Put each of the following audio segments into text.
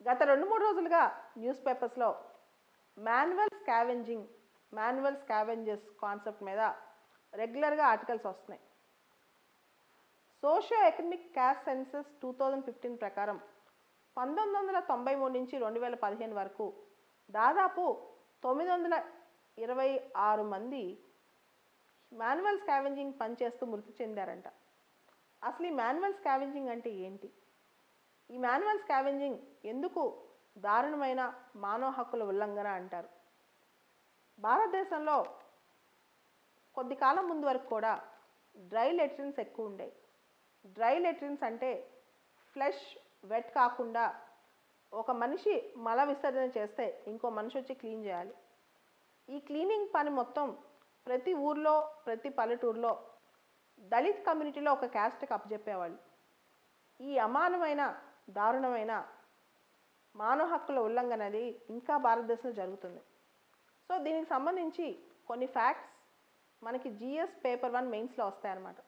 గత 2-3 రోజులుగా న్యూస్ పేపర్స్లో మాన్యువల్ స్కావెంజర్స్ కాన్సెప్ట్ మీద రెగ్యులర్గా ఆర్టికల్స్ వస్తున్నాయి. సోషియో ఎకనామిక్ క్యాస్ట్ సెన్సస్ 2015 ప్రకారం 1993 నుంచి 2015 వరకు దాదాపు 926 మంది మాన్యువల్ స్కావెంజింగ్ పనిచేస్తూ మృతి చెందారంట. అసలు ఈ మాన్యువల్ స్కావెంజింగ్ అంటే ఏంటి? ఈ మాన్యువల్ స్కావెంజింగ్ ఎందుకు దారుణమైన మానవ హక్కుల ఉల్లంఘన అంటారు? భారతదేశంలో కొద్ది కాలం ముందు వరకు కూడా డ్రై లెట్రిన్స్ ఎక్కువ ఉండేవి. డ్రై లెట్రిన్స్ అంటే ఫ్లెష్ వెట్ కాకుండా ఒక మనిషి మల విసర్జన చేస్తే ఇంకో మనిషి వచ్చి క్లీన్ చేయాలి. ఈ క్లీనింగ్ పని మొత్తం ప్రతి ఊర్లో ప్రతి పల్లెటూరులో దళిత్ కమ్యూనిటీలో ఒక క్యాస్ట్కి అప్పచెప్పేవాళ్ళు. ఈ అమానమైన దారుణమైన మానవ హక్కుల ఉల్లంఘన అనేది ఇంకా భారతదేశంలో జరుగుతుంది. సో దీనికి సంబంధించి కొన్ని ఫ్యాక్ట్స్ మనకి GS పేపర్ 1 మెయిన్స్లో వస్తాయన్నమాట.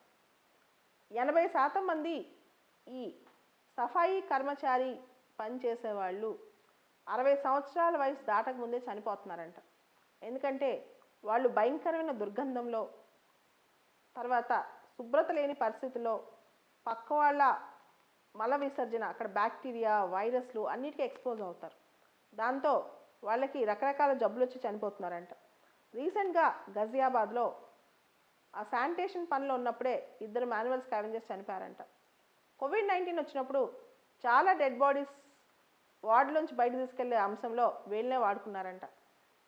80% మంది ఈ సఫాయి కర్మచారి పనిచేసేవాళ్ళు 60 సంవత్సరాల వయసు దాటక ముందే చనిపోతున్నారంట. ఎందుకంటే వాళ్ళు భయంకరమైన దుర్గంధంలో, తర్వాత శుభ్రత లేని పరిస్థితుల్లో, పక్క వాళ్ళ మల విసర్జన, అక్కడ బ్యాక్టీరియా వైరస్లు అన్నిటికీ ఎక్స్పోజ్ అవుతారు. దాంతో వాళ్ళకి రకరకాల జబ్బులు వచ్చి చనిపోతున్నారంట. రీసెంట్గా గజియాబాద్లో ఆ శానిటేషన్ పనిలో ఉన్నప్పుడే 2 మాన్యువల్ స్కావెంజర్స్ చనిపోయారంట. COVID-19 వచ్చినప్పుడు చాలా డెడ్ బాడీస్ వార్డులోంచి బయట తీసుకెళ్లే అంశంలో వీళ్ళనే వాడుకున్నారంట.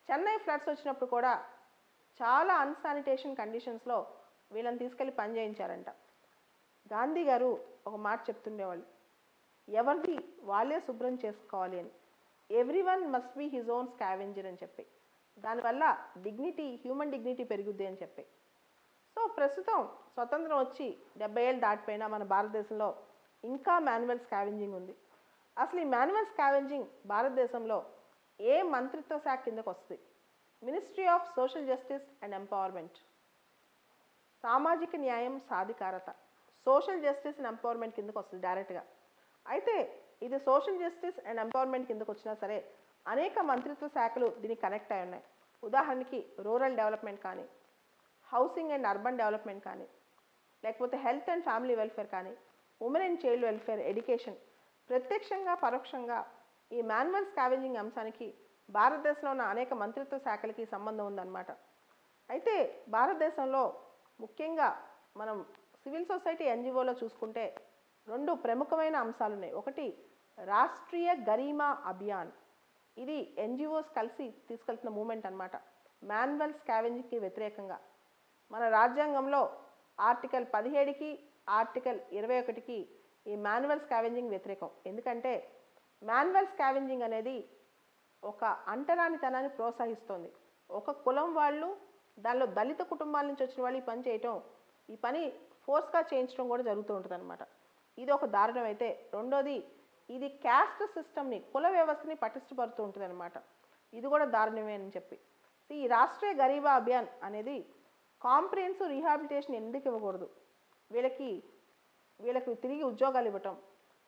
చెన్నై ఫ్లడ్స్ వచ్చినప్పుడు కూడా చాలా అన్శానిటేషన్ కండిషన్స్లో వీళ్ళని తీసుకెళ్ళి పని చేయించారంట. గాంధీ గారు ఒక మాట చెప్తుండేవాళ్ళు, ఎవరిది వాళ్ళే శుభ్రం చేసుకోవాలి అని. Everyone must be his own scavenger అని చెప్పి, దానివల్ల హ్యూమన్ డిగ్నిటీ పెరుగుద్ది అని చెప్పి. సో ప్రస్తుతం స్వతంత్రం వచ్చి 70 ఏళ్ళు దాటిపోయినా మన భారతదేశంలో ఇంకా మాన్యువల్ స్కావెంజింగ్ ఉంది. అసలు ఈ మాన్యువల్ స్కావెంజింగ్ భారతదేశంలో ఏ మంత్రిత్వ శాఖ కిందకు వస్తుంది? Ministry of social justice and empowerment, సామాజిక న్యాయం సాధికారత, సోషల్ జస్టిస్ అండ్ ఎంపవర్మెంట్ కిందకు వస్తుంది డైరెక్ట్గా. అయితే ఇది సోషల్ జస్టిస్ అండ్ ఎంపవర్మెంట్ కిందకు వచ్చినా సరే అనేక మంత్రిత్వ శాఖలు దీనికి కనెక్ట్ అయి ఉన్నాయి. ఉదాహరణకి రూరల్ డెవలప్మెంట్ కానీ, హౌసింగ్ అండ్ అర్బన్ డెవలప్మెంట్ కానీ, లేకపోతే హెల్త్ అండ్ ఫ్యామిలీ వెల్ఫేర్ కానీ, women and child welfare, education. ప్రత్యక్షంగా పరోక్షంగా ఈ మాన్యువల్ స్కావెంజింగ్ అంశానికి భారతదేశంలో ఉన్న అనేక మంత్రిత్వ శాఖలకి సంబంధం ఉందన్నమాట. అయితే భారతదేశంలో ముఖ్యంగా మనం సివిల్ సొసైటీ NGOలో చూసుకుంటే 2 ప్రముఖమైన అంశాలు ఉన్నాయి. ఒకటి రాష్ట్రీయ గరీమా అభియాన్, ఇది NGOస్ కలిసి తీసుకెళ్తున్న మూమెంట్ అన్నమాట. మాన్యువల్ స్కావెంజింగ్కి వ్యతిరేకంగా మన రాజ్యాంగంలో ఆర్టికల్ 17కి ఆర్టికల్ 21కి ఈ మాన్యువల్ స్కావెంజింగ్ వ్యతిరేకం. ఎందుకంటే మాన్యువల్ స్కావెంజింగ్ అనేది ఒక అంటరానితనాన్ని ప్రోత్సహిస్తుంది. ఒక కులం వాళ్ళు, దానిలో దళిత కుటుంబాల నుంచి వచ్చిన వాళ్ళు ఈ పని చేయటం, ఈ పని ఫోర్స్గా చేయించడం కూడా జరుగుతూ ఉంటుంది అనమాట. ఇది ఒక దారుణం. అయితే రెండోది, ఇది క్యాస్ట్ సిస్టమ్ని, కుల వ్యవస్థని పటిష్టపడుతూ ఉంటుంది అనమాట. ఇది కూడా దారుణమే అని చెప్పి. ఈ రాష్ట్రీయ గరీబా అభియాన్ అనేది కాంప్రిహెన్సివ్ రీహాబిలిటేషన్ ఎందుకు ఇవ్వకూడదు, వీళ్ళకి తిరిగి ఉద్యోగాలు ఇవ్వటం,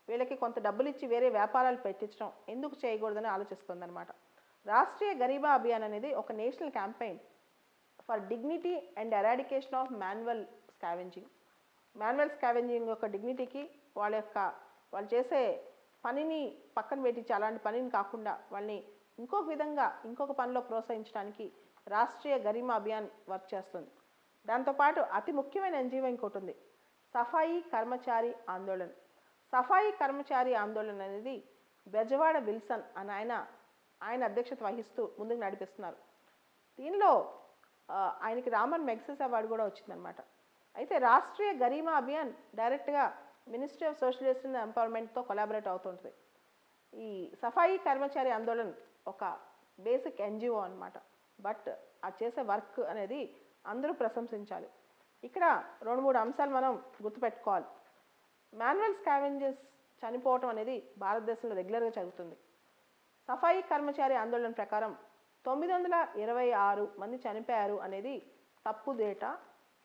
వీళ్ళకి కొంత డబ్బులు ఇచ్చి వేరే వ్యాపారాలు పెట్టించడం ఎందుకు చేయకూడదని ఆలోచిస్తుంది అనమాట. రాష్ట్రీయ గరీబా అభియాన్ అనేది ఒక national campaign for dignity and eradication of manual scavenging. Manual scavenging యొక్క డిగ్నిటీకి వాళ్ళు చేసే పనిని పక్కన పెట్టించి అలాంటి పనిని కాకుండా వాళ్ళని ఇంకొక విధంగా ఇంకొక పనిలో ప్రోత్సహించడానికి రాష్ట్రీయ గరీమా అభియాన్ వర్క్ చేస్తుంది. దాంతోపాటు అతి ముఖ్యమైన NGO ఇంకోటి ఉంది, సఫాయి కర్మచారి ఆందోళన్. సఫాయి కర్మచారి ఆందోళన్ అనేది బెజవాడ విల్సన్ అని ఆయన అధ్యక్షత వహిస్తూ ముందుకు నడిపిస్తున్నారు. దీనిలో ఆయనకి రామన్ మెగ్సెస్ అవార్డు కూడా వచ్చిందనమాట. అయితే రాష్ట్రీయ గరీమా అభియాన్ డైరెక్ట్గా ministry of social justice and ఎంపవర్మెంట్తో కొలాబరేట్ అవుతుంటుంది. ఈ సఫాయి కర్మచారి ఆందోళన్ ఒక బేసిక్ NGO అనమాట. బట్ అది చేసే వర్క్ అనేది అందరూ ప్రశంసించాలి. ఇక్కడ 2-3 అంశాలు మనం గుర్తుపెట్టుకోవాలి. మాన్యువల్ స్కావెంజర్స్ చనిపోవటం అనేది భారతదేశంలో రెగ్యులర్గా జరుగుతుంది. సఫాయి కర్మచారి ఆందోళన ప్రకారం 926 మంది చనిపోయారు అనేది తప్పు డేటా.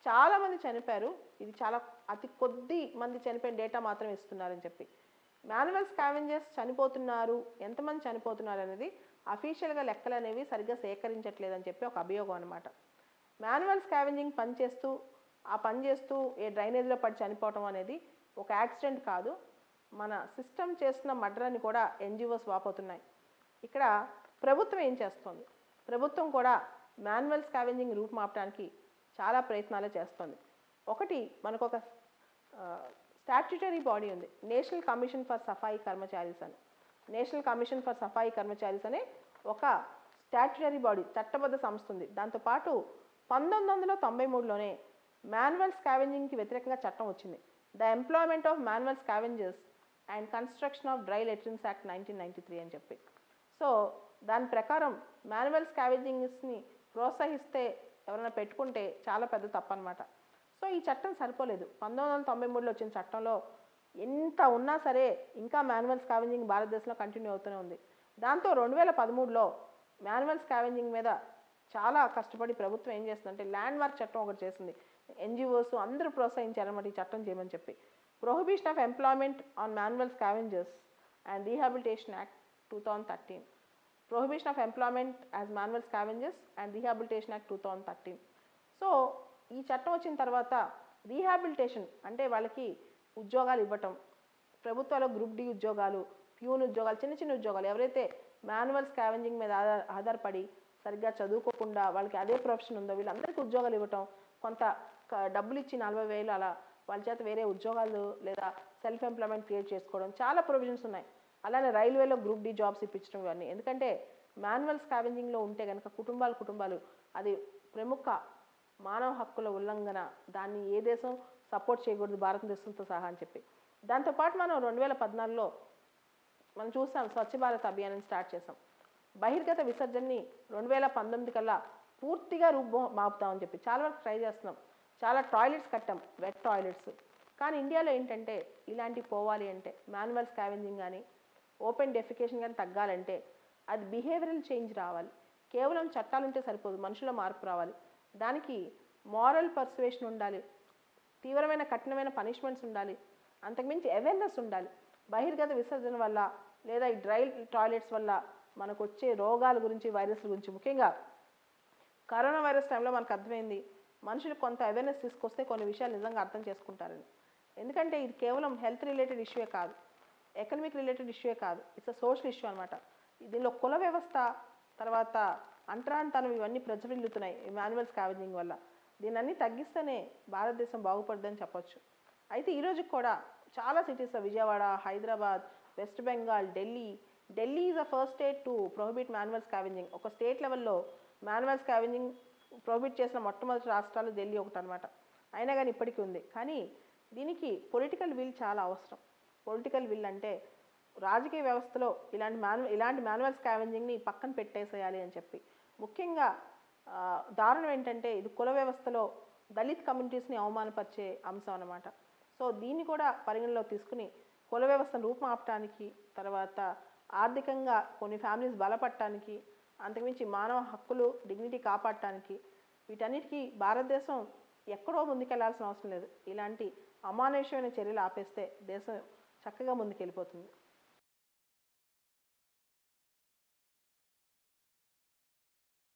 చాలామంది చనిపోయారు, ఇది చాలా అతి కొద్ది మంది చనిపోయిన డేటా మాత్రం ఇస్తున్నారని చెప్పి. మాన్యువల్ స్కావెంజర్స్ చనిపోతున్నారు, ఎంతమంది చనిపోతున్నారు అనేది అఫీషియల్గా లెక్కలు అనేవి సరిగ్గా సేకరించట్లేదని చెప్పి ఒక అభియోగం అనమాట. మాన్యువల్ స్కావెంజింగ్ పని చేస్తూ ఏ డ్రైనేజ్లో పడి చనిపోవటం అనేది ఒక యాక్సిడెంట్ కాదు, మన సిస్టమ్ చేస్తున్న మర్డర్ అని కూడా ఎన్జిఓస్ వాపోతున్నాయి. ఇక్కడ ప్రభుత్వం ఏం చేస్తుంది? ప్రభుత్వం కూడా మాన్యువల్ స్కావెంజింగ్ రూపుమాపడానికి చాలా ప్రయత్నాలు చేస్తుంది. ఒకటి, మనకు ఒక స్టాట్యుటరీ బాడీ ఉంది, నేషనల్ కమిషన్ ఫర్ సఫాయి కర్మచారీస్ అని. నేషనల్ కమిషన్ ఫర్ సఫాయి కర్మచారీస్ అనే ఒక స్టాట్యుటరీ బాడీ, చట్టబద్ధ సంస్థ ఉంది. దాంతోపాటు 1993లోనే మాన్యువల్ స్కావెంజింగ్కి వ్యతిరేకంగా చట్టం వచ్చింది, the employment of manual scavengers and construction of dry latrines act 1993 అని చెప్పి. సో దాని ప్రకారం మాన్యువల్ స్కావెంజింగ్స్ని ప్రోత్సహిస్తే ఎవరైనా పెట్టుకుంటే చాలా పెద్ద తప్పనమాట. సో ఈ చట్టం సరిపోలేదు. 1993లో వచ్చిన చట్టంలో ఎంత ఉన్నా సరే ఇంకా మాన్యువల్ స్కావెంజింగ్ భారతదేశంలో కంటిన్యూ అవుతూనే ఉంది. దాంతో 2013లో మాన్యువల్ స్కావెంజింగ్ మీద చాలా కష్టపడి ప్రభుత్వం ఏం చేస్తుందంటే ల్యాండ్ మార్క్ చట్టం ఒకటి చేసింది. ఎన్జిఓస్ అందరూ ప్రోత్సహించారన్నమాట ఈ చట్టం చేయమని చెప్పి. Prohibition of employment on manual scavengers and rehabilitation act 2013, prohibition of employment as manual scavengers and rehabilitation act 2013. So ఈ చట్టం వచ్చిన తర్వాత రీహాబిలిటేషన్ అంటే వాళ్ళకి ఉద్యోగాలు ఇవ్వటం, ప్రభుత్వాలు గ్రూప్ డి ఉద్యోగాలు, ప్యూన్ ఉద్యోగాలు, చిన్న చిన్న ఉద్యోగాలు, ఎవరైతే మాన్యువల్ స్కావెంజింగ్ మీద ఆధారపడి సరిగ్గా చదువుకోకుండా వాళ్ళకి అదే ప్రొఫెషన్ ఉందో వీళ్ళందరికీ ఉద్యోగాలు ఇవ్వటం, కొంత డబ్బులు ఇచ్చి 40,000 అలా వాళ్ళ చేత వేరే ఉద్యోగాలు లేదా సెల్ఫ్ ఎంప్లాయ్మెంట్ క్రియేట్ చేసుకోవడం, చాలా ప్రొవిజన్స్ ఉన్నాయి. అలానే రైల్వేలో గ్రూప్ డి జాబ్స్ ఇప్పించడం ఇవన్నీ. ఎందుకంటే మాన్యువల్ స్కావెంజింగ్లో ఉంటే కనుక కుటుంబాలు అది ప్రముఖ మానవ హక్కుల ఉల్లంఘన, దాన్ని ఏ దేశం సపోర్ట్ చేయకూడదు భారతదేశంతో సహా అని చెప్పి. దాంతోపాటు మనం 2014లో మనం చూసాం, స్వచ్ఛ భారత్ అభియానం స్టార్ట్ చేసాం. బహిర్గత విసర్జనని 2019 కల్లా పూర్తిగా మాపుతామని చెప్పి చాలా వరకు ట్రై చేస్తున్నాం. చాలా టాయిలెట్స్ కట్టాం, వెట్ టాయిలెట్స్. కానీ ఇండియాలో ఏంటంటే ఇలాంటివి పోవాలి అంటే మాన్యువల్ స్కావెంజింగ్ కానీ ఓపెన్ డెఫికేషన్ కానీ తగ్గాలంటే అది బిహేవియరల్ చేంజ్ రావాలి. కేవలం చట్టాలు ఉంటే సరిపోదు, మనుషుల మార్పు రావాలి. దానికి మారల్ పర్సువేషన్ ఉండాలి, తీవ్రమైన కఠినమైన పనిష్మెంట్స్ ఉండాలి, అంతకుమించి అవేర్నెస్ ఉండాలి. బహిర్గత విసర్జన వల్ల లేదా ఈ డ్రై టాయిలెట్స్ వల్ల మనకు వచ్చే రోగాల గురించి, వైరస్ల గురించి, ముఖ్యంగా కరోనా వైరస్ టైంలో మనకు అర్థమైంది మనుషులు కొంత అవేర్నెస్ తీసుకొస్తే కొన్ని విషయాలు నిజంగా అర్థం చేసుకుంటారని. ఎందుకంటే ఇది కేవలం హెల్త్ రిలేటెడ్ ఇష్యూయే కాదు, ఎకనమిక్ రిలేటెడ్ ఇష్యూయే కాదు, ఇట్స్ అ సోషల్ ఇష్యూ అనమాట. దీనిలో కుల వ్యవస్థ, తర్వాత అంటరానితనం ఇవన్నీ ప్రజ్వరిల్లుతున్నాయి ఈ మాన్యువల్ స్కావెంజింగ్ వల్ల. దీన్ని తగ్గిస్తేనే భారతదేశం బాగుపడుతుందని చెప్పొచ్చు. అయితే ఈరోజు కూడా చాలా సిటీస్లో, Vijayawada, Hyderabad, west Bengal, Delhi is the first state to prohibit manual scavenging. ఒక స్టేట్ లెవెల్లో మాన్యువల్ స్కావెంజింగ్ ప్రొహిబిట్ చేసిన మొట్టమొదటి రాష్ట్రాలు ఢిల్లీ ఒకటి అనమాట. అయినా కానీ ఇప్పటికీ ఉంది. కానీ దీనికి పొలిటికల్ విల్ చాలా అవసరం. పొలిటికల్ విల్ అంటే రాజకీయ వ్యవస్థలో ఇలాంటి మాన్యువల్ స్కావెంజింగ్ని పక్కన పెట్టేసేయాలి అని చెప్పి. ముఖ్యంగా దారుణం ఏంటంటే ఇది కుల వ్యవస్థలో దళిత్ కమ్యూనిటీస్ని అవమానపరిచే అంశం అన్నమాట. సో దీన్ని కూడా పరిగణలో తీసుకుని కుల వ్యవస్థను రూపుమాపటానికి, తర్వాత ఆర్థికంగా కొన్ని ఫ్యామిలీస్ బలపడటానికి, అంతకుమించి మానవ హక్కులు, డిగ్నిటీ కాపాడటానికి, వీటన్నిటికీ భారతదేశం ఎక్కడో ముందుకెళ్లాల్సిన అవసరం లేదు. ఇలాంటి అమానుషమైన చర్యలు ఆపేస్తే దేశం చక్కగా ముందుకెళ్ళిపోతుంది.